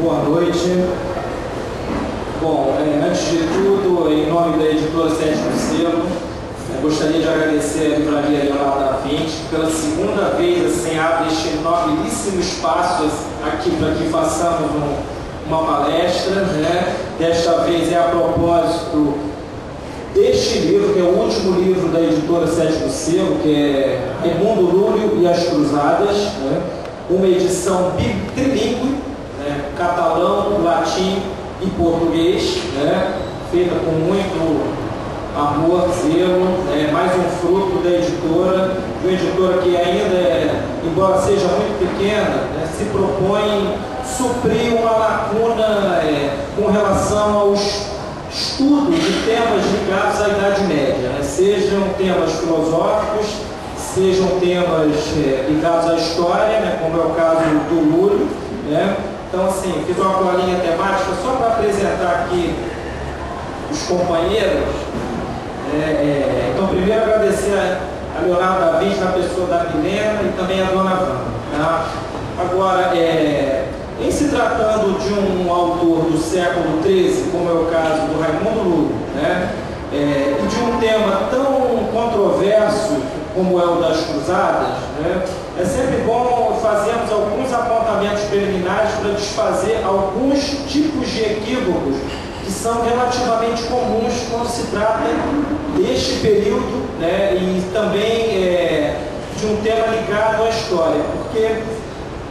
Boa noite. Bom, antes de tudo, em nome da editora Sétimo Selo, gostaria de agradecer a Livraria Leonardo da Vinci pela segunda vez assim, abre este nobilíssimo espaço aqui para que façamos uma palestra, né? Desta vez é a propósito deste livro, que é o último livro da editora Sétimo Selo, que é Raimundo Lúlio e as Cruzadas, né? Uma edição trilingue, né? Catalão, latim e português, né? Feita com muito amor, zelo, mais um fruto da editora, de uma editora que ainda, embora seja muito pequena, né, se propõe suprir uma lacuna com relação aos estudos de temas ligados à Idade Média, né, sejam temas filosóficos, sejam temas ligados à história, né, como é o caso do Lúlio, né. Então, assim, fiz uma colinha temática só para apresentar aqui os companheiros. Então, primeiro agradecer a Leonardo da Vinci, na pessoa da Milena e também a dona Wanda. Tá? Agora, em se tratando de um autor do século XIII, como é o caso do Raimundo Lúlio, né? E de um tema tão controverso como é o das Cruzadas, né? É sempre bom fazermos alguns apontamentos preliminares para desfazer alguns tipos de equívocos que são relativamente comuns quando se trata deste período, né, e também de um tema ligado à história, porque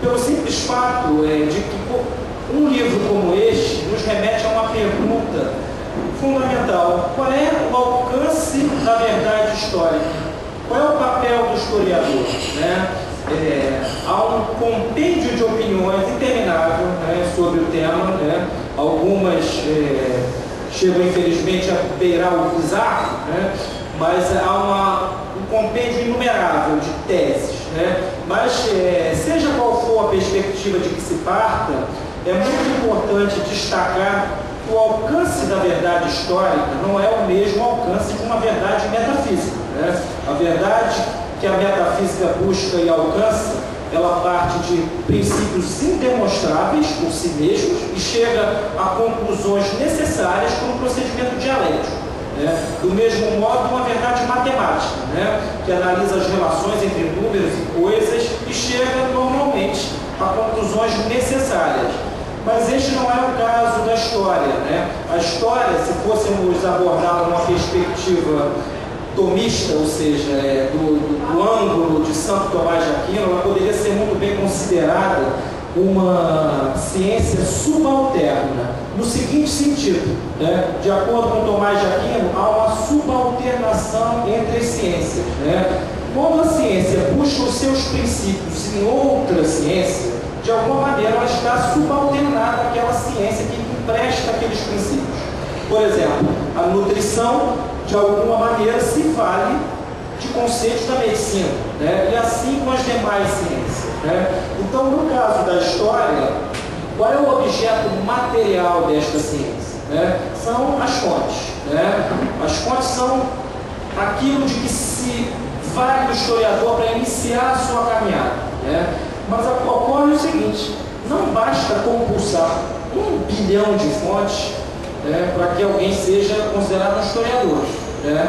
pelo simples fato de que um livro como este nos remete a uma pergunta fundamental: qual é o alcance da verdade histórica? Qual é o papel do historiador? Né? Há um compêndio de opiniões interminável, né, sobre o tema, né? Algumas chegam infelizmente a beirar o bizarro, né? Mas há um compêndio inumerável de teses, né? Mas seja qual for a perspectiva de que se parta, é muito importante destacar que o alcance da verdade histórica não é o mesmo alcance de uma verdade metafísica, né? A verdade que a metafísica busca e alcança, ela parte de princípios indemonstráveis por si mesmos e chega a conclusões necessárias por um procedimento dialético, né? Do mesmo modo, uma verdade matemática, né, que analisa as relações entre números e coisas e chega normalmente a conclusões necessárias. Mas este não é o caso da história, né? A história, se fôssemos abordá-la numa perspectiva tomista, ou seja, do ângulo de Santo Tomás de Aquino, ela poderia ser muito bem considerada uma ciência subalterna, no seguinte sentido, né? De acordo com Tomás de Aquino, há uma subalternação entre as ciências, né? Quando a ciência busca os seus princípios em outra ciência, de alguma maneira ela está subalternada àquela ciência que empresta aqueles princípios. Por exemplo, a nutrição, de alguma maneira, se vale de conceitos da medicina, né? E assim com as demais ciências, né? Então, no caso da história, qual é o objeto material desta ciência, né? São as fontes, né? As fontes são aquilo de que se vale o historiador para iniciar a sua caminhada, né? Mas ocorre o seguinte: não basta compulsar 1 bilhão de fontes, né, para que alguém seja considerado um historiador, né?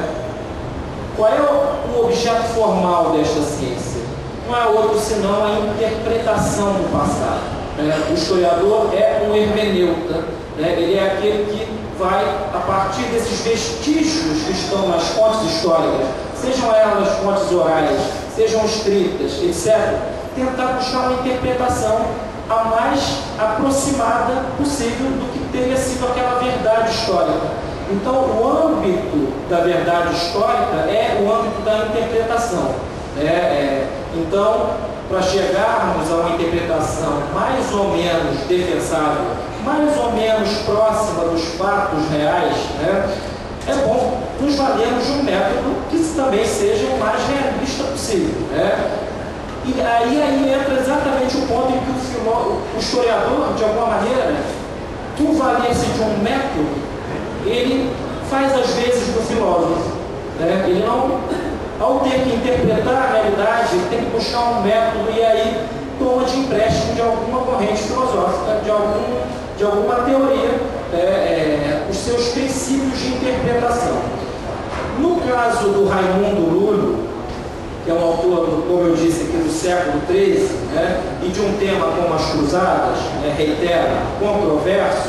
Qual é o objeto formal desta ciência? Não é outro senão a interpretação do passado, né? O historiador é um hermeneuta, né? Ele é aquele que vai, a partir desses vestígios que estão nas fontes históricas, sejam elas fontes orais, sejam escritas, etc., tentar buscar uma interpretação a mais aproximada possível do que teria sido aquela verdade histórica. Então, o âmbito da verdade histórica é o âmbito da interpretação, né? Então, para chegarmos a uma interpretação mais ou menos defensável, mais ou menos próxima dos fatos reais, né, é bom nos valermos de um método que também seja o mais realista possível, né? E aí entra exatamente o ponto em que o historiador, de alguma maneira, por valer-se de um método, ele faz às vezes do filósofo, né? Ele não, ao ter que interpretar a realidade, ele tem que buscar um método, e aí toma de empréstimo de alguma corrente filosófica, de alguma teoria, os seus princípios de interpretação. No caso do Raimundo Lúlio, que é um autor, como eu disse aqui, do século XIII, e de um tema como as cruzadas, reitero, controverso,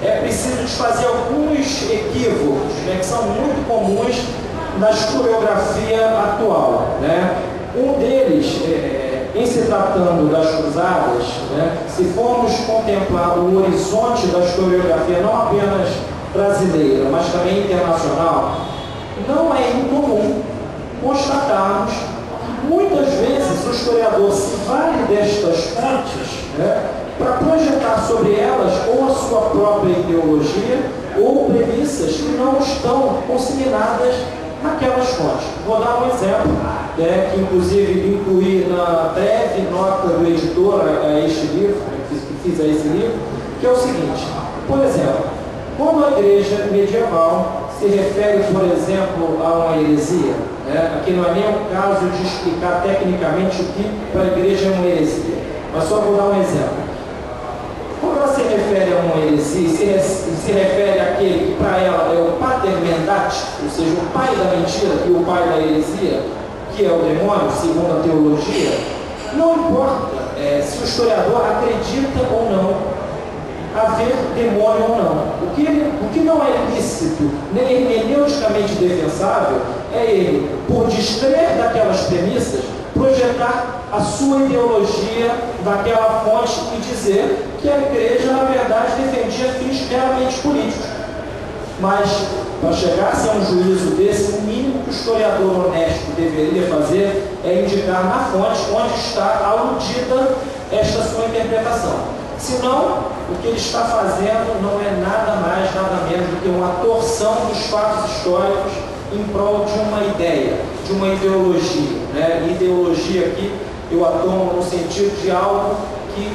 é preciso desfazer alguns equívocos, que são muito comuns na historiografia atual. Um deles, em se tratando das cruzadas, se formos contemplar o horizonte da historiografia, não apenas brasileira, mas também internacional, não é incomum constatarmos que muitas vezes o historiador se vale destas fontes para projetar sobre elas ou a sua própria ideologia ou premissas que não estão consignadas naquelas fontes. Vou dar um exemplo, que inclusive incluí na breve nota do editor a este livro, que fiz a esse livro, que é o seguinte: por exemplo, quando a igreja medieval se refere, por exemplo, a uma heresia, aqui não é nem o caso de explicar tecnicamente o que para a igreja é uma heresia, mas só vou dar um exemplo. Quando ela se refere a uma heresia, se refere àquele que para ela é o pater mendax, ou seja, o pai da mentira e o pai da heresia, que é o demônio, segundo a teologia, não importa se o historiador acredita ou não haver demônio ou não. O que não é lícito, nem hermeneuticamente defensável, é ele, por distrair daquelas premissas, projetar a sua ideologia daquela fonte e dizer que a igreja, na verdade, defendia fins meramente políticos. Mas, para chegar-se a um juízo desse, o mínimo que o historiador honesto deveria fazer é indicar na fonte onde está aludida esta sua interpretação. Senão, o que ele está fazendo não é nada mais, nada menos do que uma torção dos fatos históricos em prol de uma ideia, de uma ideologia. Ideologia aqui eu atomo no sentido de algo que,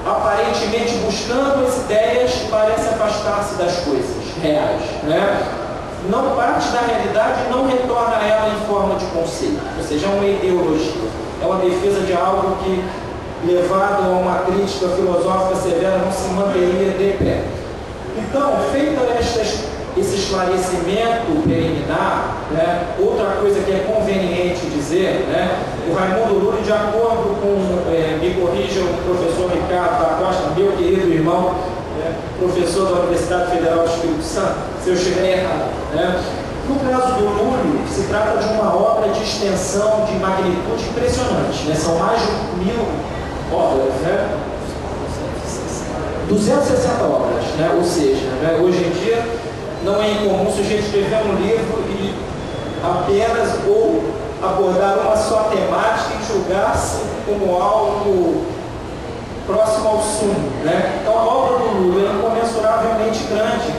aparentemente buscando as ideias, parece afastar-se das coisas reais. Não parte da realidade e não retorna a ela em forma de conceito. Ou seja, é uma ideologia. É uma defesa de algo que, levado a uma crítica filosófica severa, não se manteria de pé. Então, feito esse esclarecimento preliminar, outra coisa que é conveniente dizer, o Raimundo Lúlio, de acordo com, me corrija o professor Ricardo da Costa, meu querido irmão, professor da Universidade Federal do Espírito Santo, se eu estiver errado, no caso do Lúlio, se trata de uma obra de extensão, de magnitude impressionante, são mais de 1000 obras, 260 obras, ou seja, hoje em dia não é incomum se a gente escrever um livro e apenas ou abordar uma só temática e julgar-se como algo próximo ao sumo. Então a obra do Lúlio é incomensuravelmente grande,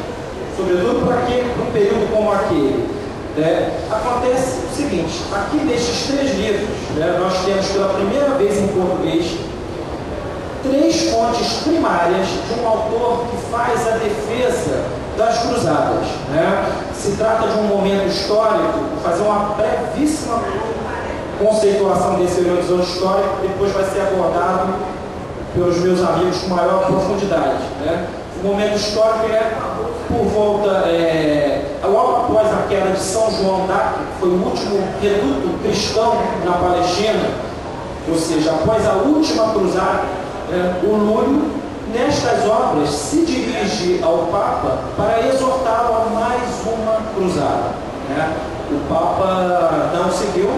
sobretudo para um período como aquele. Acontece o seguinte: aqui nestes 3 livros, nós temos pela primeira vez em português 3 fontes primárias de um autor que faz a defesa das cruzadas. Se trata de um momento histórico, vou fazer uma brevíssima conceituação desse horizonte histórico, que depois vai ser abordado pelos meus amigos com maior profundidade. O momento histórico é por volta, logo após a queda de São João d'Acre, que foi o último reduto cristão na Palestina, ou seja, após a última cruzada, o Lúlio, nestas obras, se dirige ao Papa para exortá-lo a mais uma cruzada. O Papa não seguiu,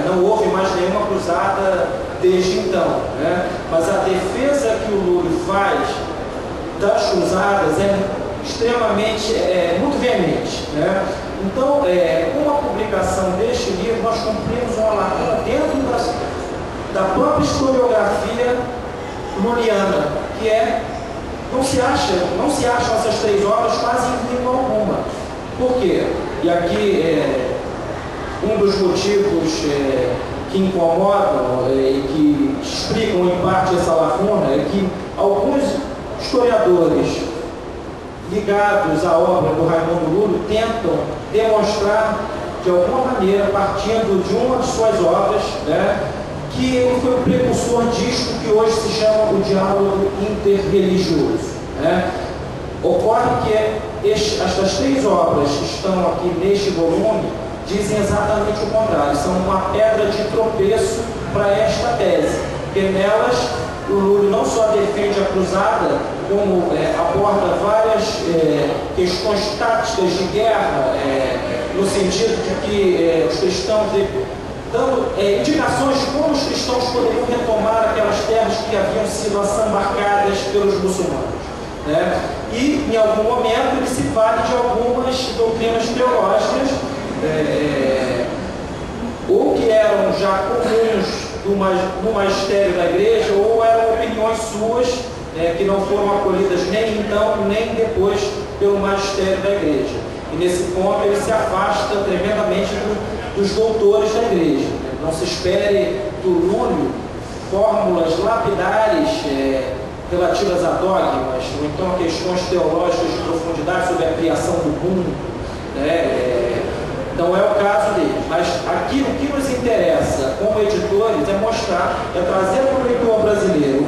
não houve mais nenhuma cruzada desde então. Mas a defesa que o Lúlio faz das cruzadas é extremamente, muito veemente. Então, com a publicação deste livro, nós cumprimos uma lacuna dentro da própria historiografia luliana, que não se acham essas 3 obras quase em língua alguma. Por quê? E aqui um dos motivos que incomodam e que explicam em parte essa lacuna é que alguns historiadores ligados à obra do Raimundo Lúlio tentam demonstrar de alguma maneira, partindo de uma de suas obras, que ele foi o precursor disto que hoje se chama o diálogo interreligioso, né? Ocorre que estas 3 obras que estão aqui neste volume dizem exatamente o contrário, são uma pedra de tropeço para esta tese, porque nelas o Lúlio não só defende a cruzada, como aborda várias questões táticas de guerra, no sentido de que os cristãos, dando indicações de como os cristãos poderiam retomar aquelas terras que haviam sido assambarcadas pelos muçulmanos, né? E, em algum momento, ele se vale de algumas doutrinas teológicas, ou que eram já comuns no magistério da igreja, ou eram opiniões suas, que não foram acolhidas nem então, nem depois pelo magistério da igreja. E, nesse ponto, ele se afasta tremendamente dos doutores da igreja. Não se espere do Lúlio fórmulas lapidares relativas a dogmas, ou então a questões teológicas de profundidade sobre a criação do mundo, né? Não é o caso deles, mas aqui o que nos interessa como editores é mostrar, trazer para o leitor brasileiro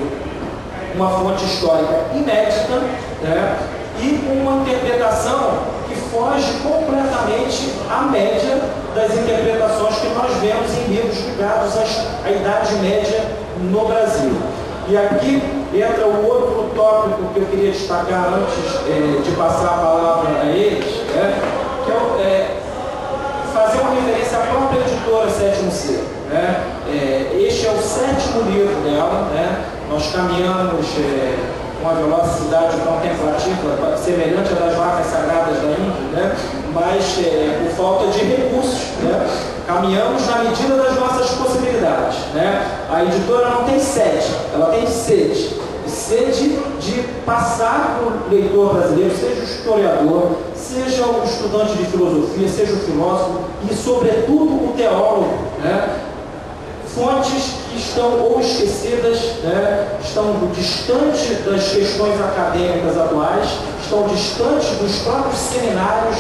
uma fonte histórica inédita, né? E uma interpretação que foge completamente à média das interpretações que nós vemos em livros ligados à Idade Média no Brasil. E aqui entra o outro tópico que eu queria destacar antes de passar a palavra a eles, que é fazer uma referência à própria editora Sétimo Selo, né? Este é o 7º livro dela, né? Nós caminhamos com uma velocidade contemplativa semelhante à das vacas sagradas da Índia, né? Mas por falta de recursos, né? Caminhamos na medida das nossas possibilidades, né? A editora não tem sede, ela tem sede de passar para o leitor brasileiro, seja o historiador, seja o estudante de filosofia, seja o filósofo e, sobretudo, o teólogo, né? Fontes que estão ou esquecidas, né? Estão distantes das questões acadêmicas atuais, estão distantes dos próprios seminários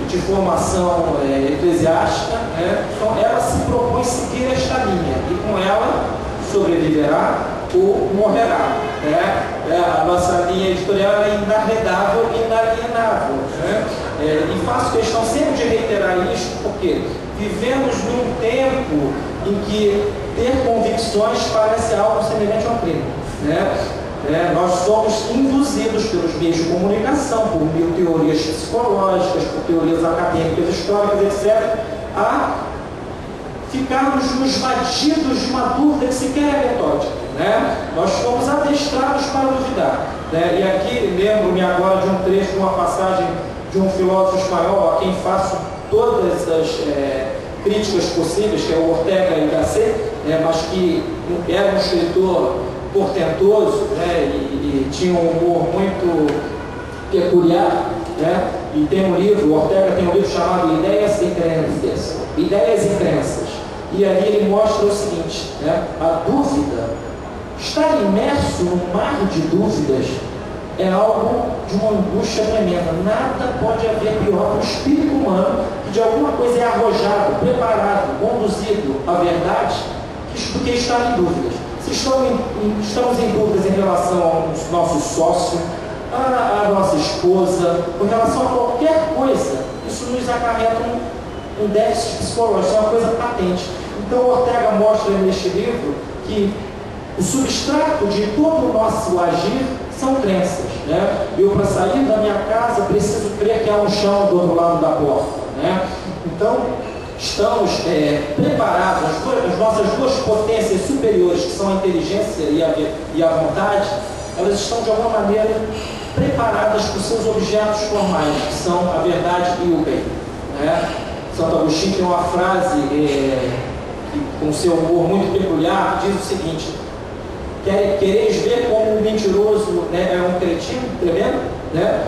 de formação eclesiástica, né? Então ela se propõe seguir esta linha e com ela sobreviverá ou morrerá, né? A nossa linha editorial é inarredável e inalienável, né? E faço questão sempre de reiterar isso porque vivemos num tempo em que ter convicções parece algo semelhante a um crime, né? Nós somos induzidos pelos meios de comunicação, por mil teorias psicológicas, por teorias acadêmicas, históricas, etc., a ficarmos nos batidos de uma dúvida que sequer é metódica, né? Nós fomos adestrados para duvidar, né? E aqui lembro-me agora de um trecho, de uma passagem de um filósofo espanhol a quem faço todas as críticas possíveis, que é o Ortega y Gasset, mas que era um escritor portentoso, né? E tinha um humor muito peculiar, né? E tem um livro, o Ortega tem um livro chamado Ideias e Crenças. Ideias e Crenças. E ali ele mostra o seguinte, né? A dúvida, estar imerso num mar de dúvidas é algo de uma angústia tremenda. Nada pode haver pior para o espírito humano que de alguma coisa é arrojado, preparado, conduzido à verdade, do que estar em dúvidas. Se estamos em dúvidas em relação ao nosso sócio, à nossa esposa, em relação a qualquer coisa, isso nos acarreta um déficit psicológico, é uma coisa patente. Então Ortega mostra neste livro que o substrato de todo o nosso agir são crenças, né? Eu, para sair da minha casa, preciso crer que há um chão do outro lado da porta, né? Então, estamos preparados, as nossas duas potências superiores, que são a inteligência e a vontade, elas estão, de alguma maneira, preparadas para os seus objetos formais, que são a verdade e o bem, né? Santo Agostinho tem uma frase, com seu humor muito peculiar, que diz o seguinte: quereis ver como um mentiroso, né, é um cretino tremendo, né?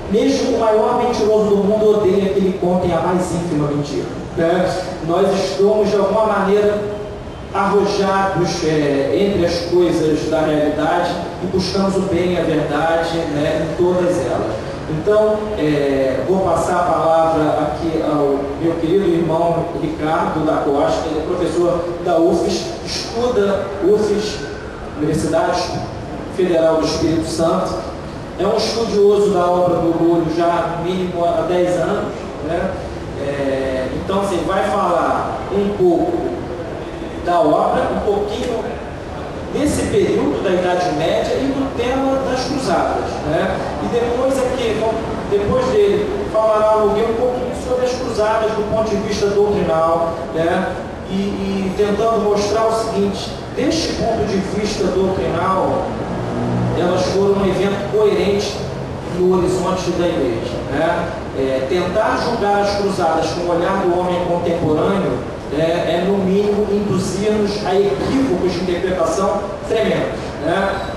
Mesmo o maior mentiroso do mundo odeia que lhe contem a mais ínfima mentira, né? Nós estamos, de alguma maneira, arrojados entre as coisas da realidade e buscamos o bem e a verdade, né, em todas elas. Então, vou passar a palavra aqui ao meu querido irmão Ricardo da Costa, ele é professor da UFES, estuda UFES, Universidade Federal do Espírito Santo, é um estudioso da obra do Lúlio já no mínimo há 10 anos, né? Então, assim, vai falar um pouco da obra, um pouquinho desse período da Idade Média e do tema das cruzadas, né? E depois dele falará alguém um pouquinho sobre as cruzadas do ponto de vista doutrinal, né? E tentando mostrar o seguinte: deste ponto de vista doutrinal, elas foram um evento coerente no horizonte da igreja, né? Tentar julgar as cruzadas com o olhar do homem contemporâneo no mínimo induzir-nos a equívocos de interpretação tremendos, né?